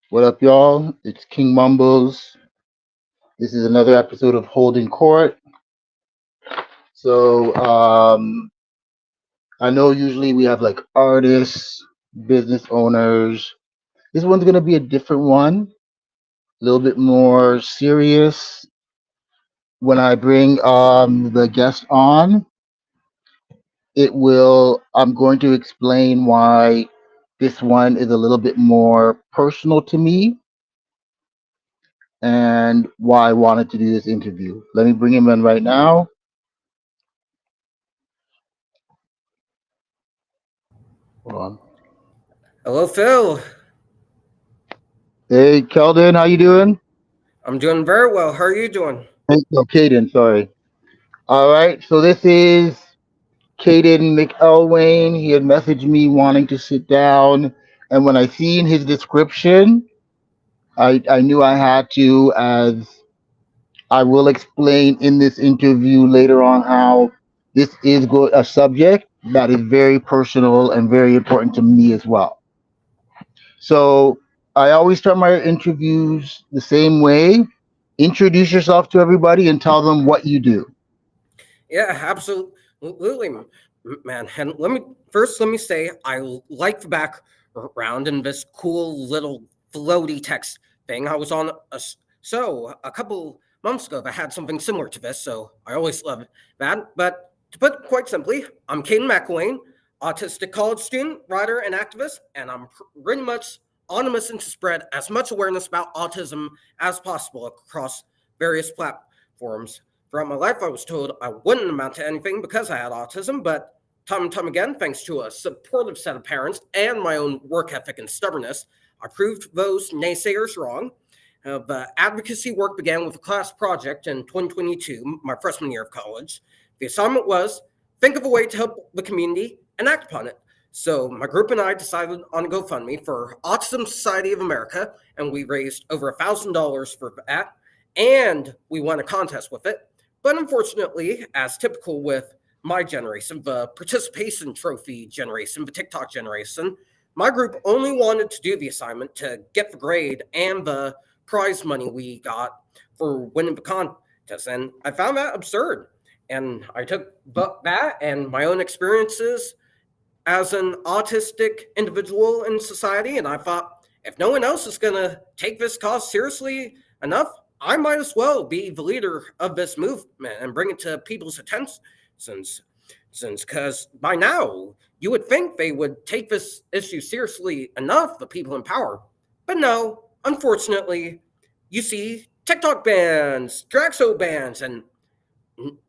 What up, y'all? It's King Mumbles. This is another episode of Holding Court. So, I know usually we have like artists, business owners. This one's gonna be a different one, a little bit more serious. When I bring the guest on, I'm going to explain why this one is a little bit more personal to me and why I wanted to do this interview. Let me bring him in right now. Hold on. Hello, Phil. Hey, Keldon, how you doing? I'm doing very well. How are you doing? Hey, no, Caden, sorry. All right, so this is Kadin McElwain. He had messaged me wanting to sit down, and when I seen his description, I knew I had to, as I will explain in this interview later on how this is a subject that is very personal and very important to me as well. So I always start my interviews the same way. Introduce yourself to everybody and tell them what you do. Yeah, absolutely, man. And let me say I like the background and this cool little floaty text thing. I was on a couple months ago that had something similar to this, so I always love that. But to put it quite simply, I'm Kadin McElwain, autistic college student, writer, and activist, and I'm pretty much on a mission to spread as much awareness about autism as possible across various platforms. Throughout my life, I was told I wouldn't amount to anything because I had autism, but time and time again, thanks to a supportive set of parents and my own work ethic and stubbornness, I proved those naysayers wrong. The advocacy work began with a class project in 2022, my freshman year of college. The assignment was think of a way to help the community and act upon it. So my group and I decided on a GoFundMe for Autism Society of America, and we raised over $1,000 for that, and we won a contest with it. But unfortunately, as typical with my generation, the participation trophy generation, the TikTok generation, my group only wanted to do the assignment to get the grade and the prize money we got for winning the contest. And I found that absurd. And I took that and my own experiences as an autistic individual in society, and I thought, if no one else is going to take this cause seriously enough, I might as well be the leader of this movement and bring it to people's attention. Since, because by now you would think they would take this issue seriously enough, the people in power, but no. Unfortunately, you see TikTok bans, Draxo bans, and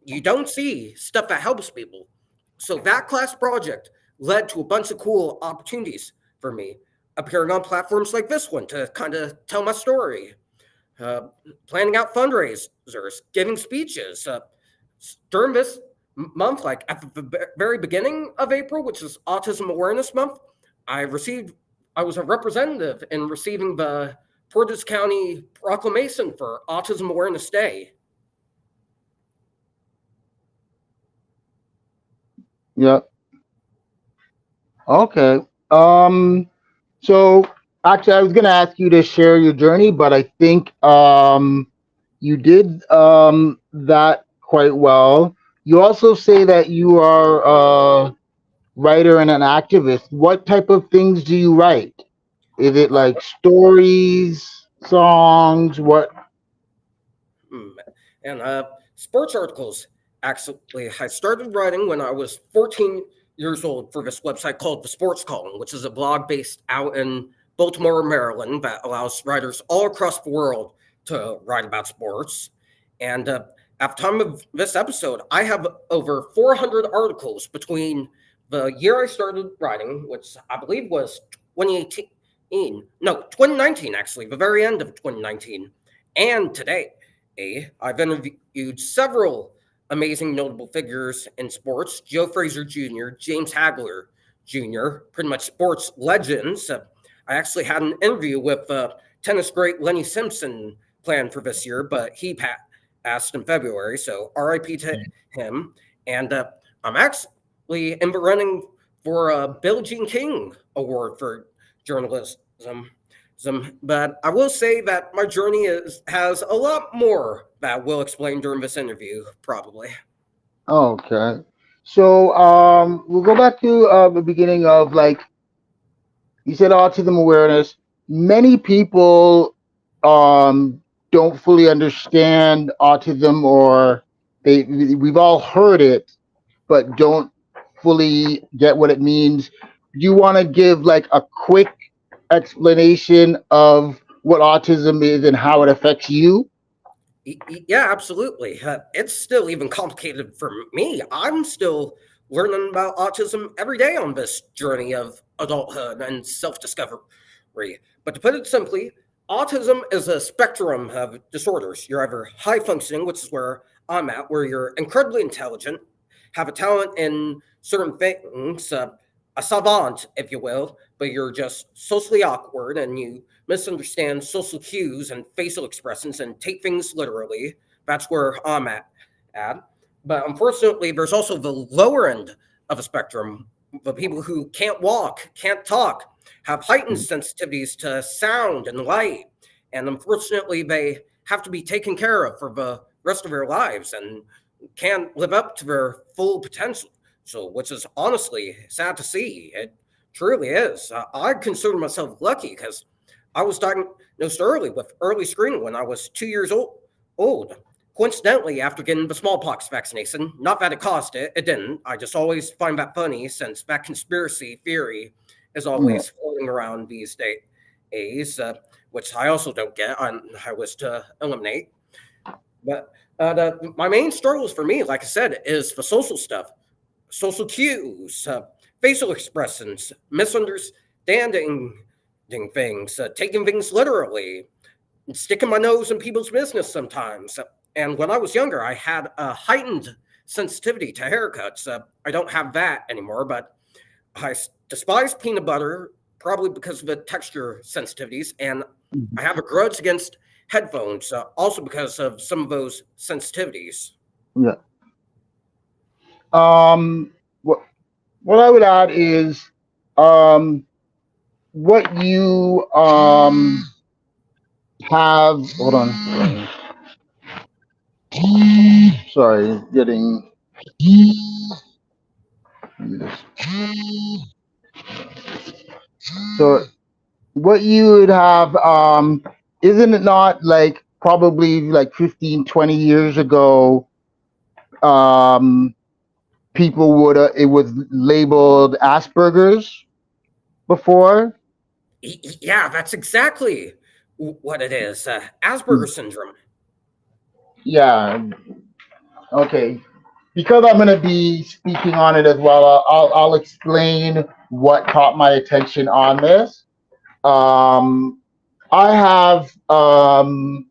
you don't see stuff that helps people. So that class project led to a bunch of cool opportunities for me, appearing on platforms like this one to kind of tell my story, uh, planning out fundraisers, giving speeches. During this month, like at the very beginning of April, which is Autism Awareness Month, I received, I was a representative in receiving the Portage County proclamation for Autism Awareness Day. Yeah. Okay. Um, so actually I was gonna ask you to share your journey, but I think you did that quite well. You also say that you are a writer and an activist. What type of things do you write? Is it Uh, like stories, songs? What? Mm, and sports articles. Actually, I started writing when I was 14 years old for this website called The Sports Column, which is a blog based out in Baltimore, Maryland, that allows writers all across the world to write about sports. And at the time of this episode, I have over 400 articles between the year I started writing, which I believe was 2018. No, 2019, actually, the very end of 2019, and today. I've interviewed several amazing notable figures in sports: Joe Frazier Jr., James Hagler Jr., pretty much sports legends. I actually had an interview with tennis great Lenny Simpson planned for this year, but he passed in February, so RIP to him. And I'm actually in the running for a Billie Jean King Award for journalism. But I will say that my journey has a lot more that we'll explain during this interview, probably. Okay. So we'll go back to the beginning of like you said autism awareness. Many people um, don't fully understand autism, or we've all heard it, but don't fully get what it means. Do you want to give like a quick explanation of what autism is and how it affects you? Yeah, absolutely. It's still even complicated for me. I'm still learning about autism every day on this journey of adulthood and self discovery. But to put it simply, autism is a spectrum of disorders. You're either high functioning, which is where I'm at, where you're incredibly intelligent, have a talent in certain things, a savant, if you will, but you're just socially awkward and you misunderstand social cues and facial expressions and take things literally. That's where I'm at. But unfortunately, there's also the lower end of a spectrum, the people who can't walk, can't talk, have heightened sensitivities to sound and light. And unfortunately, they have to be taken care of for the rest of their lives and can't live up to their full potential. So, which is honestly sad to see. It truly is. I consider myself lucky because I was diagnosed early with early screening when I was 2 years old. Coincidentally, after getting the smallpox vaccination, not that it caused it, it didn't. I just always find that funny since that conspiracy theory is Yeah. always floating around these days, which I also don't get. I wish to eliminate. But my main struggles for me, like I said, is the social stuff, social cues, facial expressions, misunderstanding things, taking things literally, sticking my nose in people's business sometimes. And when I was younger, I had a heightened sensitivity to haircuts. I don't have that anymore, but I despise peanut butter, probably because of the texture sensitivities. And I have a grudge against headphones, also because of some of those sensitivities. Yeah. What I would add is um, what you have. Hold on. Sorry, getting. So what you would have, isn't it not like probably like 15, 20 years ago, um, people would, it was labeled Asperger's before? Yeah, that's exactly what it is. Asperger's syndrome. Yeah. Okay. Because I'm going to be speaking on it as well, I'll explain what caught my attention on this. Um, I have I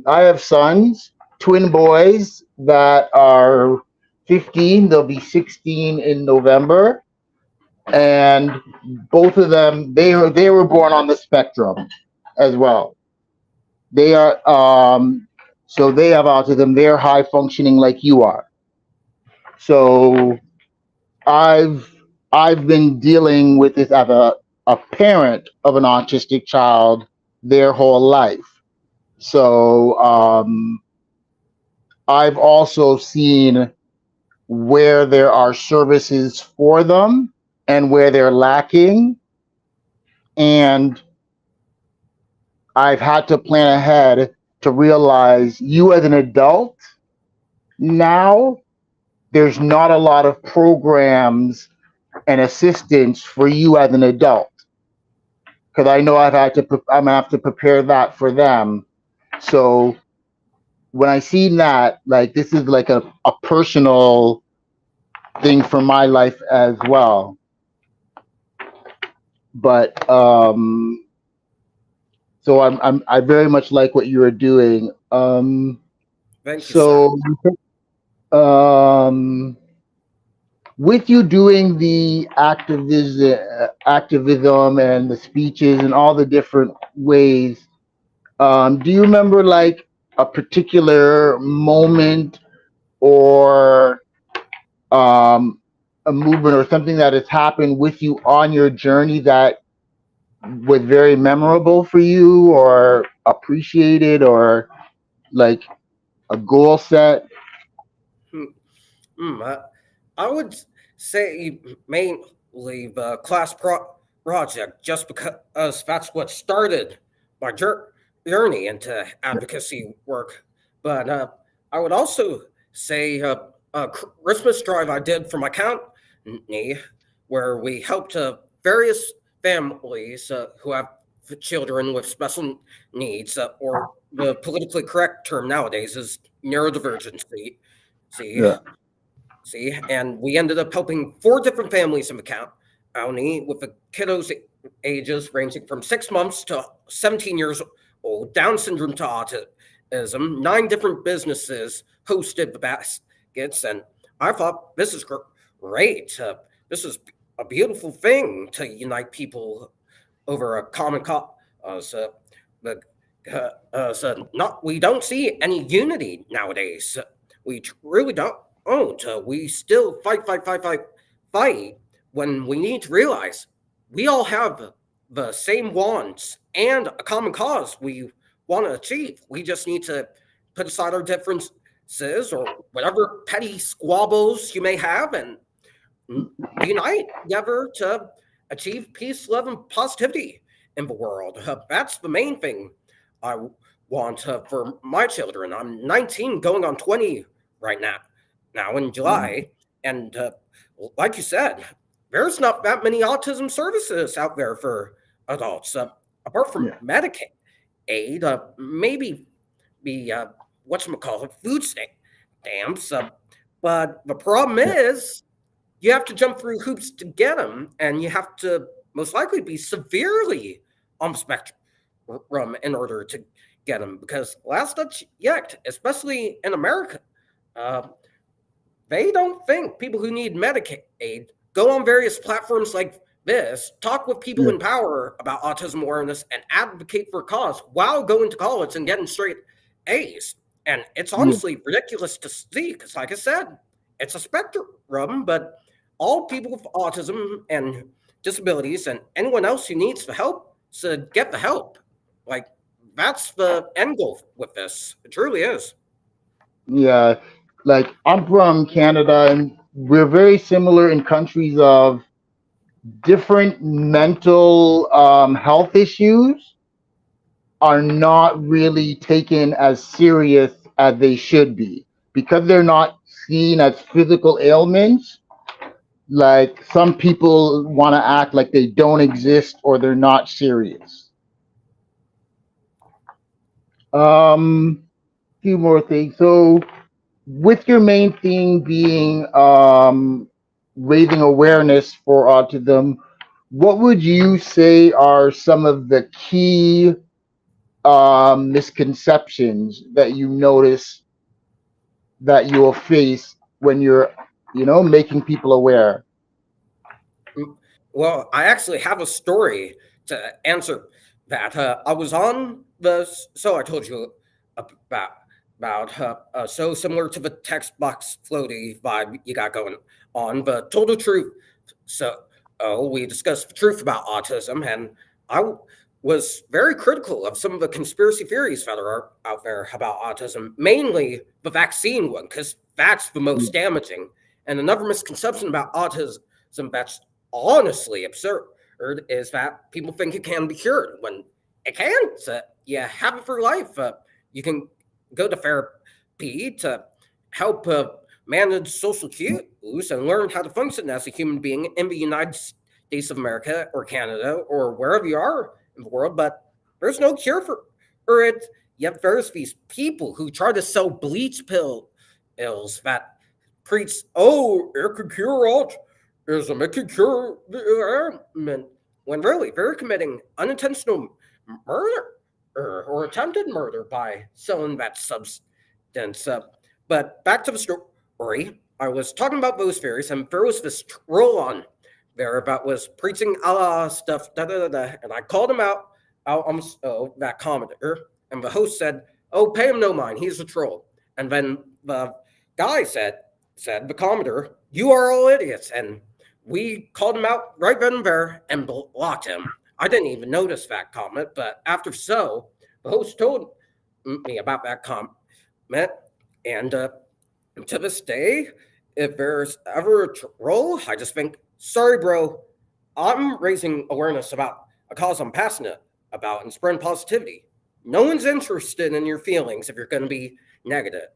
have sons, twin boys that are 15. They'll be 16 in November, and both of them they were born on the spectrum as well. They are so they have autism. They're high functioning like you are. So I've I've been dealing with this as a parent of an autistic child their whole life. So I've also seen where there are services for them and where they're lacking. And I've had to plan ahead to realize you as an adult now, there's not a lot of programs and assistance for you as an adult. Because I know I'm gonna have to prepare that for them. So when I seen that, like this is like a personal thing for my life as well. But so I very much like what you are doing. Thank you, sir. So um, with you doing the activism and the speeches and all the different ways, do you remember like a particular moment or um, a movement or something that has happened with you on your journey that was very memorable for you, or appreciated, or like a goal set? Hmm, I would say mainly the project, just because that's what started my journey into advocacy work. But I would also say a Christmas drive I did for my county, where we helped various families who have children with special needs, or the politically correct term nowadays is neurodivergency. See, Yeah. and we ended up helping 4 different families in the county with the kiddos ages ranging from 6 months to 17 years old, Down syndrome to autism. 9 different businesses hosted the baskets, and I thought this is great. This is a beautiful thing to unite people over a common cause. But so not we don't see any unity nowadays. We really don't. We still fight when we need to realize we all have the same wants and a common cause we want to achieve. We just need to put aside our differences or whatever petty squabbles you may have and unite together to achieve peace, love, and positivity in the world. That's the main thing I want for my children. I'm 19, going on 20 right now in July, and like you said, there's not that many autism services out there for adults. Apart from Yeah. Medicaid, maybe the whatchamacallit, food stamps. But the problem Yeah. is you have to jump through hoops to get them, and you have to most likely be severely on the spectrum in order to get them. Because last I checked, especially in America, uh, they don't think people who need Medicaid go on various platforms like this, talk with people Yeah. in power about autism awareness, and advocate for a cause while going to college and getting straight A's. And it's Yeah. honestly ridiculous to see because, like I said, it's a spectrum, but all people with autism and disabilities and anyone else who needs the help should get the help. Like, that's the end goal with this. It truly is. Yeah. Like, I'm from Canada, and we're very similar in countries of different mental health issues are not really taken as serious as they should be because they're not seen as physical ailments. Like, some people want to act like they don't exist or they're not serious. Few more things. So, with your main thing being raising awareness for autism, what would you say are some of the key misconceptions that you notice that you'll face when you're, making people aware? Well, I actually have a story to answer that. I was on so I told you about so similar to the text box floaty vibe you got going on, but total truth. So, we discussed the truth about autism, and I was very critical of some of the conspiracy theories that are out there about autism, mainly the vaccine one, because that's the most damaging. And another misconception about autism that's honestly absurd is that people think it can be cured when it can't. You have it for life. You can go to therapy to help manage social cues and learn how to function as a human being in the United States of America or Canada or wherever you are in the world. But there's no cure for it. Yet there's these people who try to sell bleach pills that preach, oh, it could cure autism, it could cure the ailment, when really they're committing unintentional murder or attempted murder by selling that substance. But back to the story, I was talking about those theories, and there was this troll on there about was preaching Allah stuff, and I called him out on that commenter, and the host said, "Oh, pay him no mind, he's a troll." And then the guy said, the commenter, "You are all idiots," and we called him out right then and there and blocked him. I didn't even notice that comment, but after so, the host told me about that comment, and to this day, if there's ever a troll, I just think, sorry, bro, I'm raising awareness about a cause I'm passionate about and spreading positivity. No one's interested in your feelings if you're going to be negative.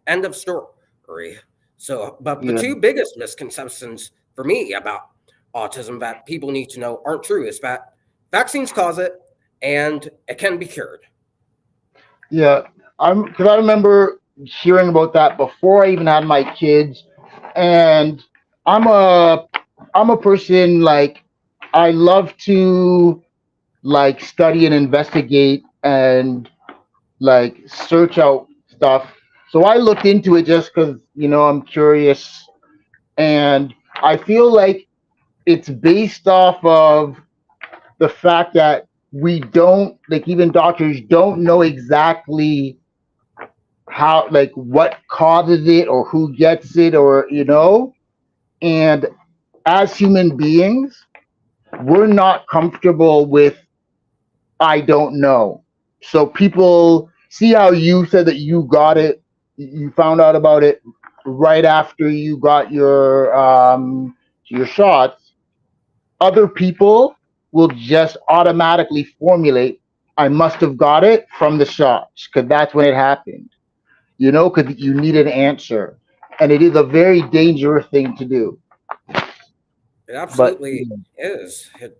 End of story. So, but the Yeah. two biggest misconceptions for me about autism that people need to know aren't true is that vaccines cause it and it can be cured. Yeah, because I remember hearing about that before I even had my kids, and I'm a I'm a person like I love to like study and investigate and like search out stuff. So I looked into it just because I'm curious, and I feel like it's based off of the fact that we don't like even doctors don't know exactly how like what causes it or who gets it or and as human beings we're not comfortable with I don't know. So people see how you said that you got it, you found out about it right after you got your shots. Other people will just automatically formulate I must have got it from the shots because that's when it happened, because you need an answer. And it is a very dangerous thing to do. It But absolutely is. It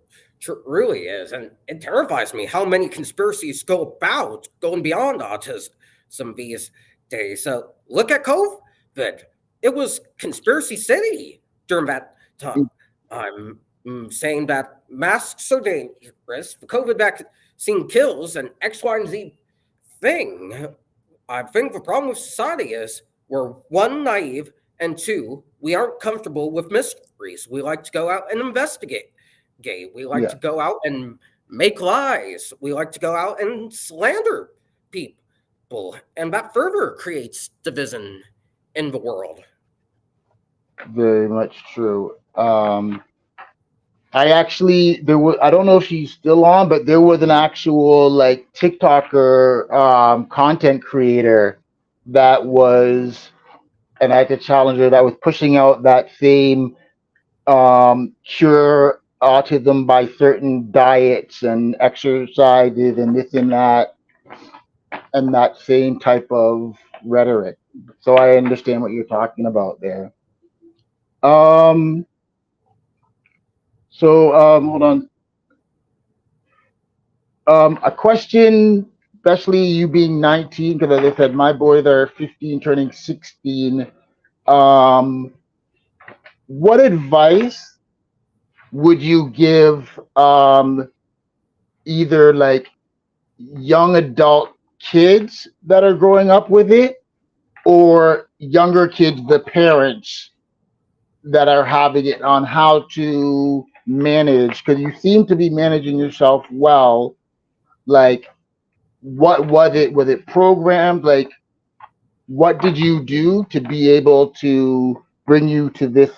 really is. And it terrifies me how many conspiracies go about going beyond autism these days. So look at COVID. It was conspiracy city during that time. I'm saying that masks are dangerous, the COVID vaccine kills, and X, Y, and Z thing. I think the problem with society is we're one, naive, and two, we aren't comfortable with mysteries. We like to go out and investigate. We like yeah, to go out and make lies. We like to go out and slander people. And that further creates division in the world. very much true. I actually there was I don't know if she's still on, but there was an actual like TikToker content creator that was and I had to challenge her that was pushing out that same cure autism by certain diets and exercises and this and that same type of rhetoric. So I understand what you're talking about there. Um, hold on. A question, especially you being 19, because as I said, my boys are 15, turning 16. Um, what advice would you give either like young adult kids that are growing up with it or younger kids, the parents that are having it on how to manage? Because you seem to be managing yourself well. Like, what was it? Was it programmed? Like, what did you do to be able to bring you to this?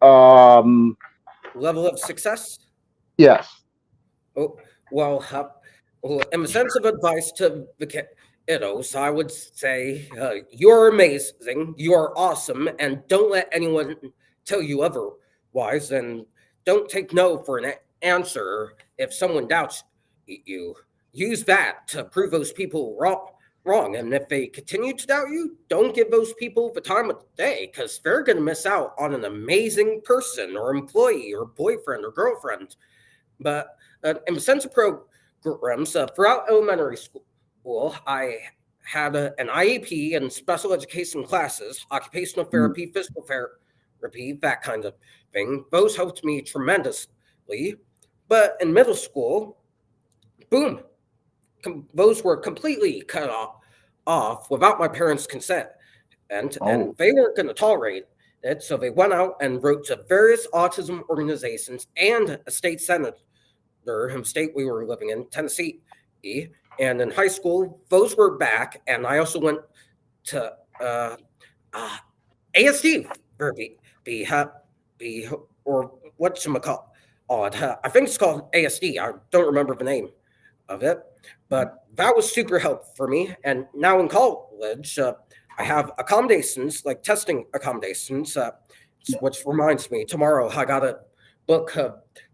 Um, Level of success? yes. Oh, well, well, in the sense of advice to the kiddos, I would say you're amazing, you are awesome, and don't let anyone tell you otherwise, and don't take no for an answer if someone doubts you. Use that to prove those people wrong, and if they continue to doubt you, don't give those people the time of day because they're going to miss out on an amazing person or employee or boyfriend or girlfriend. But in the sense of programs, throughout elementary school, I had an IEP and special education classes, occupational Mm. therapy, physical therapy, that kind of thing. Those helped me tremendously. But in middle school, boom, those were completely cut off without my parents' consent. And Oh, they weren't going to tolerate it. So they went out and wrote to various autism organizations and a state senator state we were living in, Tennessee. And in high school, those were back. And I also went to uh, ASD or be or whatchamacallit. odd. I think it's called ASD. I don't remember the name of it, but that was super helpful for me. And now in college, I have accommodations, like testing accommodations, which reminds me, tomorrow I got to book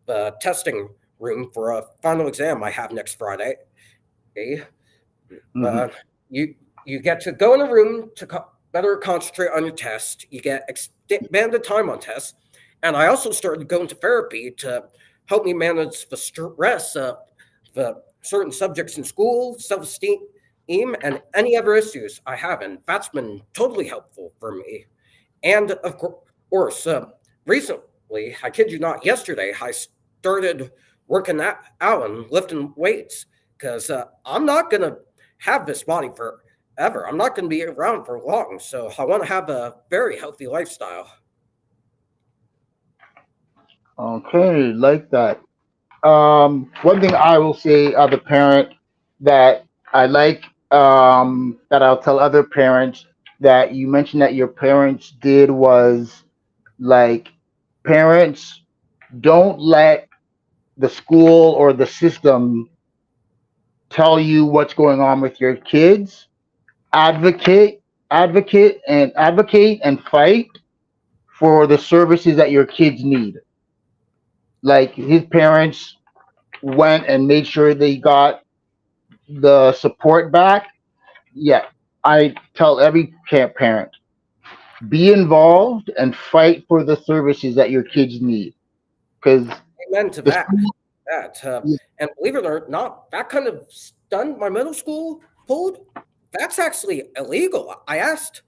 the testing room for a final exam I have next Friday. Okay? Mm-hmm. Uh, you you get to go in a room to better concentrate on your test. You get expanded time on tests, and I also started going to therapy to help me manage the stress of the certain subjects in school, self-esteem, and any other issues I have, and that's been totally helpful for me. And of course, recently, I kid you not, yesterday I started working out and lifting weights because I'm not gonna have this body forever. I'm not gonna be around for long, so I want to have a very healthy lifestyle. Okay, like that. One thing I will say as a parent that I like, that I'll tell other parents that you mentioned that your parents did was like, parents, don't let the school or the system tell you what's going on with your kids. Advocate, advocate and fight for the services that your kids need. Like his parents went and made sure they got the support back. Yeah, I tell every parent, be involved and fight for the services that your kids need, because Amen to the that. school. And believe it or not, that kind of stunned my middle school code. That's actually illegal. I asked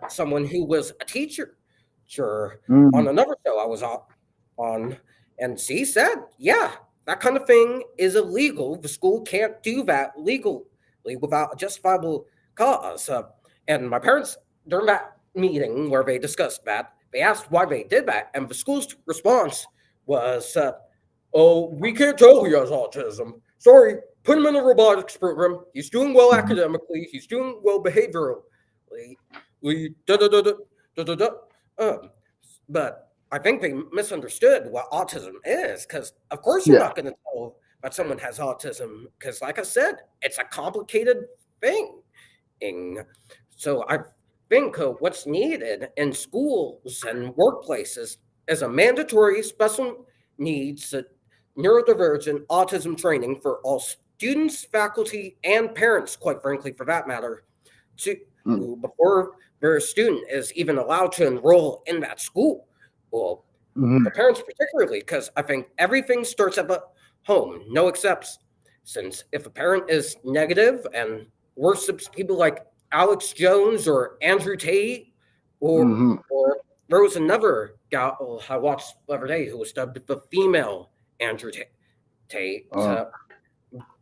someone who was a teacher, sure, on Mm, another show I was on, and she said, yeah, that kind of thing is illegal. The school can't do that legally without a justifiable cause. And my parents, during that meeting where they discussed that, they asked why they did that, and the school's response was, "Oh, we can't tell he has autism. Sorry, put him in a robotics program. He's doing well mhm. academically. He's doing well behaviorally. Da da da da da da da." Um, but I think they misunderstood what autism is, because of course you're Yeah. not going to tell that someone has autism, because like I said, it's a complicated thing. So I think what's needed in schools and workplaces is a mandatory special needs neurodivergent autism training for all students, faculty, and parents, quite frankly, for that matter, to Mm, before their student is even allowed to enroll in that school. Well, mhm, the parents particularly, because I think everything starts at the home, no exceptions. Since if a parent is negative and worships people like Alex Jones or Andrew Tate, or mhm. or there was another gal I watched the other day who was dubbed the female Andrew Tate. Uh,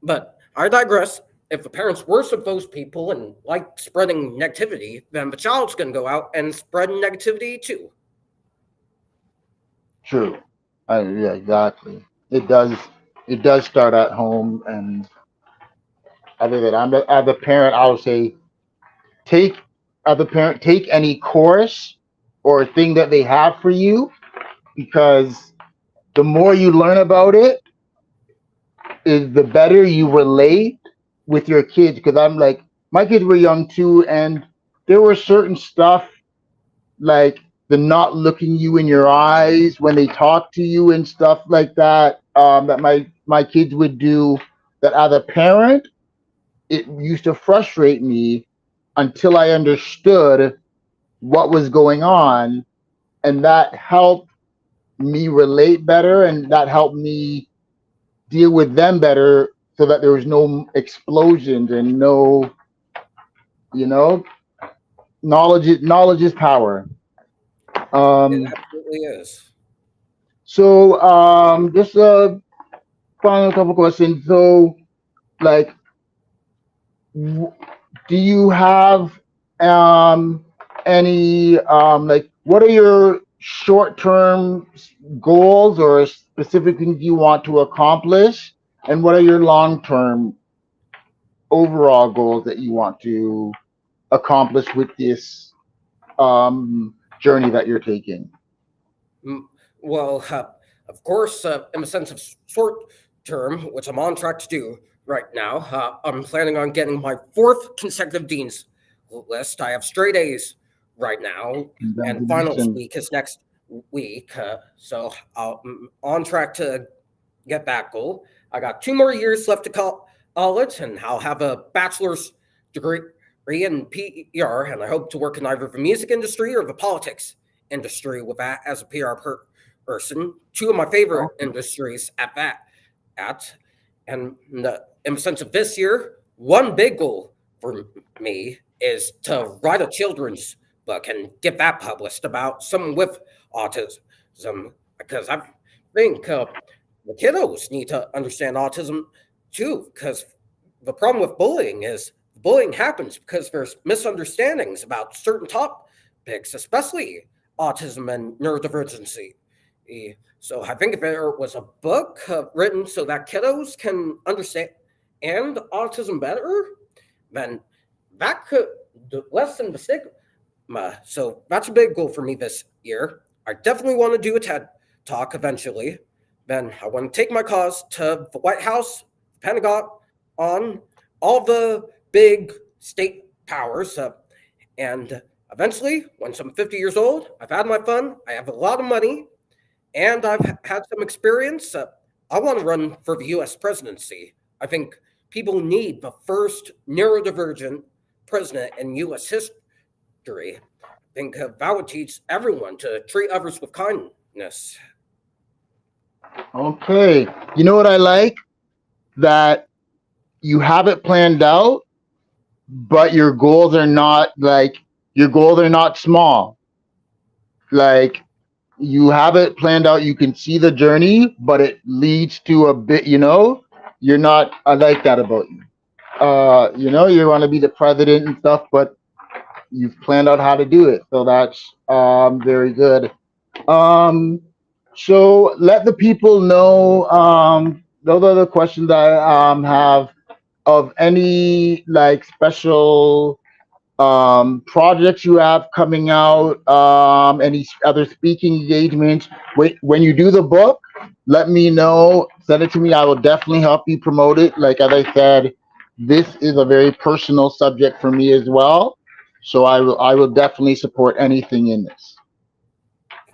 But I digress. If the parents worship those people and like spreading negativity, then the child's going to go out and spread negativity too. true. Yeah, exactly. It does. It does start at home, and other than as a parent, I would say take as a parent take any course or thing that they have for you, because the more you learn about it, is the better you relate with your kids. Because I'm like, my kids were young too, and there were certain stuff like the not looking you in your eyes when they talk to you and stuff like that, that my kids would do, that as a parent it used to frustrate me until I understood what was going on, and that helped me relate better, and that helped me deal with them better, so that there was no explosions and no, you know, knowledge is power. It um absolutely is. so just final couple questions. So, like, w- do you have um any, like, what are your short term goals or specific things you want to accomplish, and what are your long term overall goals that you want to accomplish with this journey that you're taking? Mm, Well, Of course, in the sense of short term, which I'm on track to do right now, I'm planning on getting my fourth consecutive dean's list. I have straight A's right now, and finals Congratulations. week is next week. So I'm on track to get that goal. I got 2 more years left to college, and I'll have a bachelor's degree in PR, and I hope to work in either the music industry or the politics industry with that as a PR person. Two of my favorite industries at that. And in the sense of this year, one big goal for me is to write a children's book and get that published about someone with autism, because I think the kiddos need to understand autism too, because the problem with bullying is bullying happens because there's misunderstandings about certain topics, especially autism and neurodivergency. So I think if there was a book written so that kiddos can understand and autism better, then that could lessen the stigma. So that's a big goal for me this year. I definitely want to do a TED talk eventually. Then I want to take my cause to the White House, Pentagon, on all the big state powers. And eventually, once I'm 50 years old, I've had my fun, I have a lot of money, and I've had some experience. I want to run for the US presidency. I think people need the first neurodivergent president in US history. I think that would teach everyone to treat others with kindness. Okay. You know what I like? That you have it planned out, but your goals are not small. Like you have it planned out, you can see the journey, but it leads to a bit, you're not I like that about you. You want to be the president and stuff, but you've planned out how to do it. So that's very good. Um so let the people know those are the questions I have of any like special projects you have coming out, any other speaking engagements. Wait, when you do the book, let me know. Send it to me. I will definitely help you promote it. Like as I said, this is a very personal subject for me as well. So I will definitely support anything in this.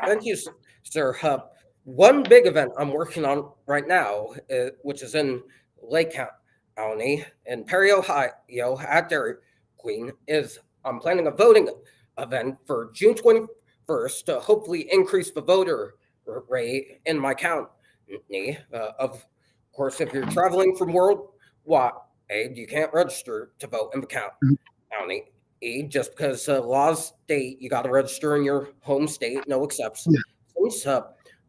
Thank you, sir. One big event I'm working on right now, which is in Lake County in Perry, Ohio, at Dairy Queen, is I'm planning a voting event for June 21st to hopefully increase the voter rate in my county. Of course, if you're traveling from worldwide, you can't register to vote in the county. Just because laws state you got to register in your home state, no exceptions.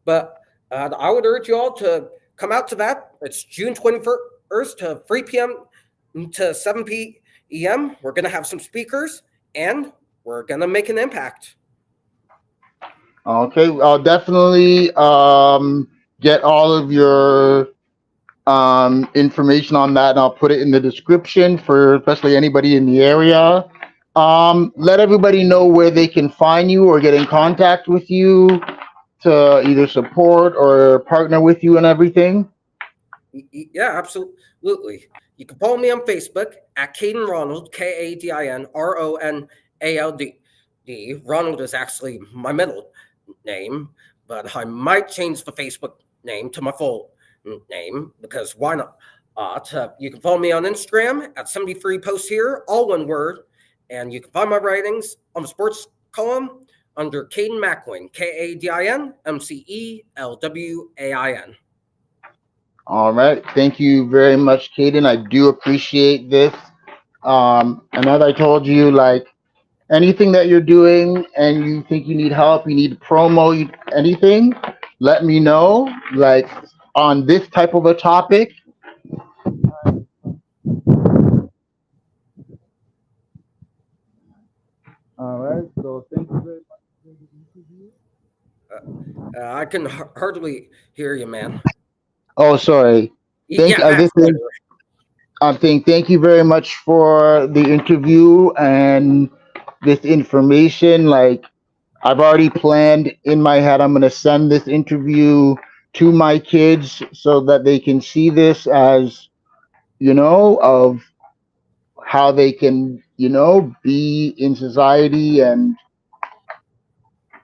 But I would urge you all to come out to that. It's June 21st to 3 p.m. to 7 p.m. We're going to have some speakers and we're going to make an impact. Okay, I'll definitely get all of your information on that, and I'll put it in the description for especially anybody in the area. Let everybody know where they can find you or get in contact with you to either support or partner with you and everything. Yeah, absolutely. You can follow me on Facebook at Kadin Ronald, KadinRonald. Ronald is actually my middle name, but I might change the Facebook name to my full name because why not? You can follow me on Instagram at 73 posts here, all one word, and you can find my writings on the sports column under Kadin McElwain, KadinMcElwain. All right. Thank you very much, Kadin. I do appreciate this. And as I told you, like anything that you're doing and you think you need help, you need promo, anything, let me know. Like on this type of a topic. All right. So thank you very much for the interview. I can hardly hear you, man. Oh, sorry. Thank Yeah, I'm saying thank you very much for the interview and this information. Like I've already planned in my head, I'm gonna send this interview to my kids so that they can see this as, of how they can, be in society, and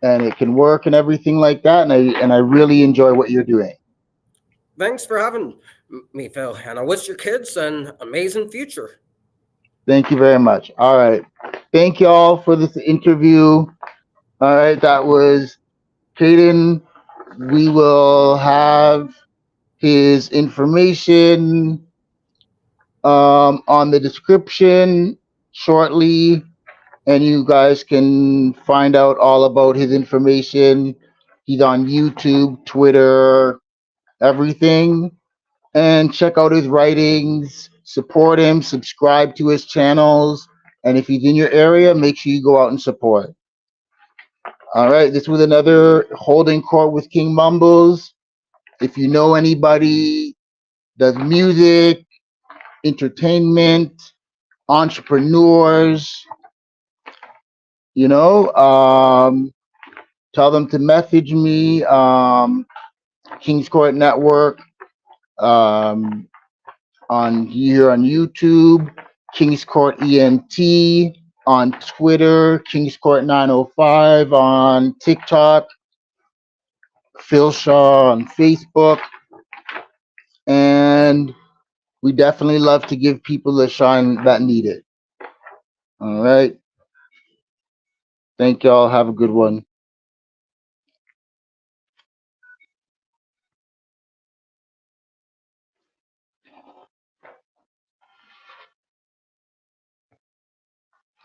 it can work and everything like that. And I really enjoy what you're doing. Thanks for having me, Phil, and I wish your kids an amazing future. Thank you very much. All right. Thank y'all for this interview. All right. That was Kadin. We will have his information on the description shortly, and you guys can find out all about his information. He's on YouTube, Twitter, everything. And check out his writings, support him, subscribe to his channels. And if he's in your area, make sure you go out and support. All right, this was another Holding Court with King Mumbles. If you know anybody does music, entertainment, entrepreneurs, you know, tell them to message me, King's Court Network, um, on here on YouTube, King's Court ENT, on Twitter, King's Court 905, on TikTok, Phil Shaw on Facebook, and we definitely love to give people the shine that need it. All right. Thank y'all. Have a good one.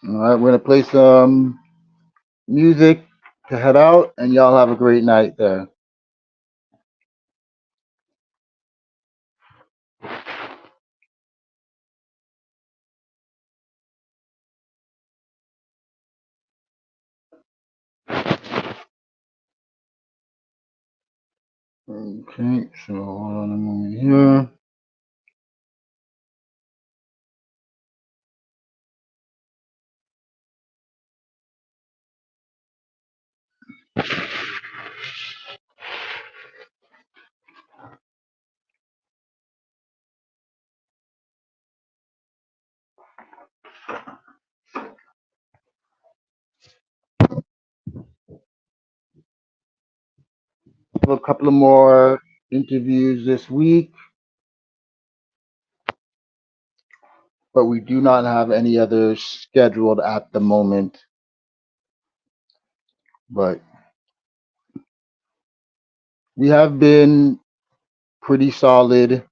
All right, we're gonna play some music to head out, and y'all have a great night there. Okay, so hold on a moment here. I have a couple of more interviews this week, but we do not have any others scheduled at the moment. But we have been pretty solid